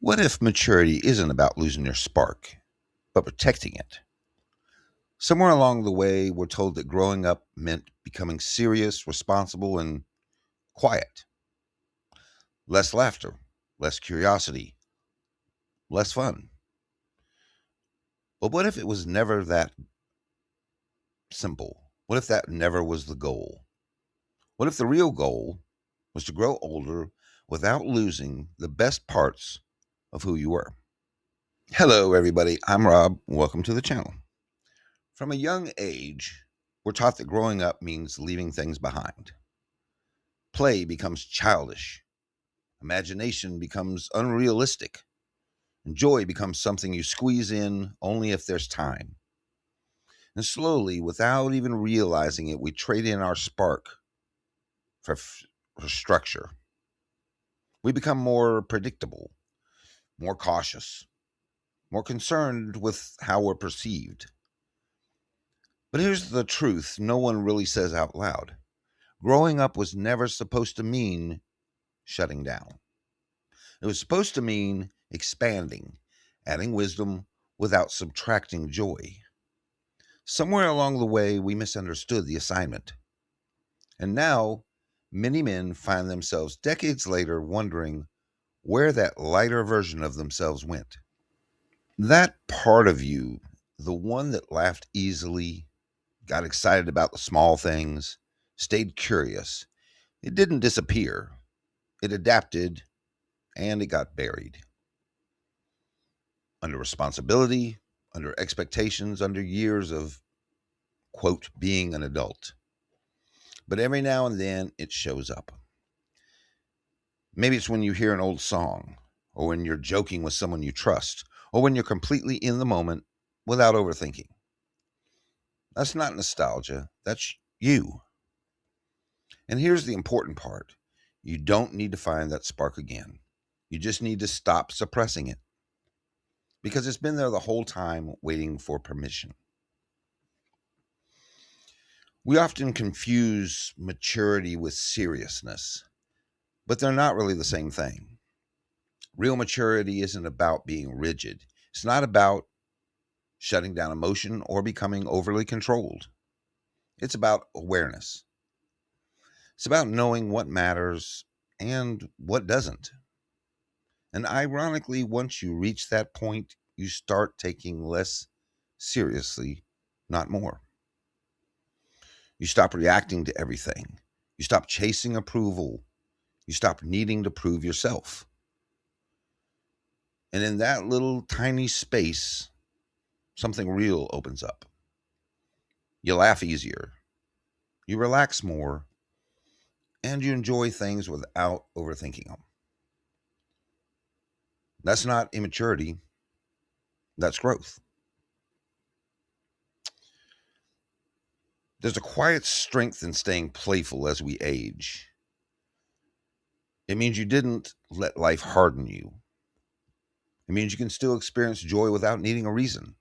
What if maturity isn't about losing your spark, but protecting it? Somewhere along the way, we're told that growing up meant becoming serious, responsible, and quiet. Less laughter, less curiosity, less fun. But what if it was never that simple? What if that never was the goal? What if the real goal was to grow older without losing the best parts of who you were? Hello, everybody. I'm Rob. Welcome to the channel. From a young age, we're taught that growing up means leaving things behind. Play becomes childish, imagination becomes unrealistic, and joy becomes something you squeeze in only if there's time. And slowly, without even realizing it, we trade in our spark for structure. We become more predictable, more cautious, more concerned with how we're perceived. But here's the truth no one really says out loud. Growing up was never supposed to mean shutting down. It was supposed to mean expanding, adding wisdom without subtracting joy. Somewhere along the way, we misunderstood the assignment. And now, many men find themselves decades later wondering where that lighter version of themselves went. That part of you, the one that laughed easily, got excited about the small things, stayed curious, it didn't disappear. It adapted and it got buried. Under responsibility, under expectations, under years of, quote, being an adult. But every now and then it shows up. Maybe it's when you hear an old song, or when you're joking with someone you trust, or when you're completely in the moment without overthinking. That's not nostalgia, that's you. And here's the important part you don't need to find that spark again. You just need to stop suppressing it because it's been there the whole time waiting for permission. We often confuse maturity with seriousness, but they're not really the same thing. Real maturity isn't about being rigid. It's not about shutting down emotion or becoming overly controlled. It's about awareness. It's about knowing what matters and what doesn't. And ironically, once you reach that point, you start taking less seriously, not more. You stop reacting to everything. You stop chasing approval. You stop needing to prove yourself. And in that little tiny space, something real opens up. You laugh easier. You relax more. And you enjoy things without overthinking them. That's not immaturity. That's growth. There's a quiet strength in staying playful as we age. It means you didn't let life harden you. It means you can still experience joy without needing a reason.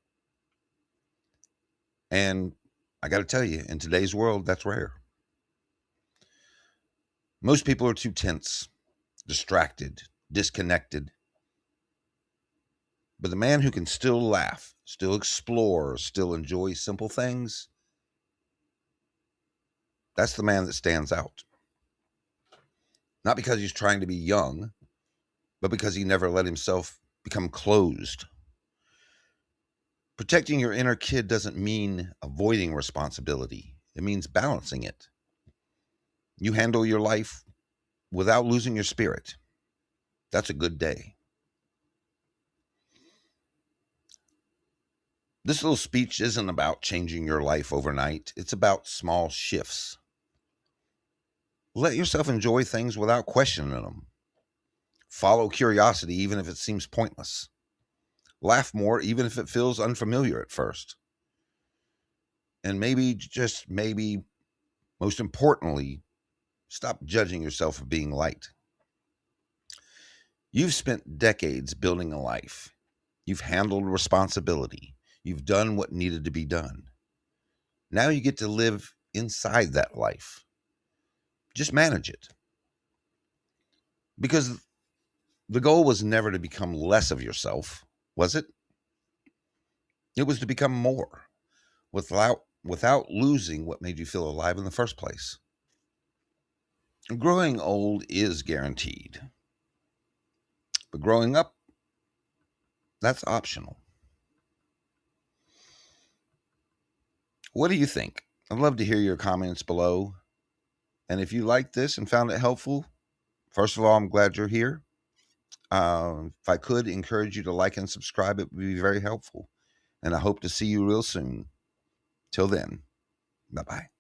And I got to tell you, in today's world, that's rare. Most people are too tense, distracted, disconnected. But the man who can still laugh, still explore, still enjoy simple things, that's the man that stands out. Not because he's trying to be young, but because he never let himself become closed. Protecting your inner kid doesn't mean avoiding responsibility. It means balancing it. You handle your life without losing your spirit. That's a good day. This little speech isn't about changing your life overnight. It's about small shifts. Let yourself enjoy things without questioning them. Follow curiosity even if it seems pointless. Laugh more even if it feels unfamiliar at first. And maybe, just maybe, most importantly, stop judging yourself for being light. You've spent decades building a life. You've handled responsibility. You've done what needed to be done. Now you get to live inside that life. Just manage it. Because The goal was never to become less of yourself, was it? It was to become more without losing what made you feel alive in the first place. Growing old is guaranteed, but growing up, that's optional. What do you think? I'd love to hear your comments below. And if you liked this and found it helpful, first of all, I'm glad you're here. If I could encourage you to like and subscribe, it would be very helpful. And I hope to see you real soon. Till then, bye bye.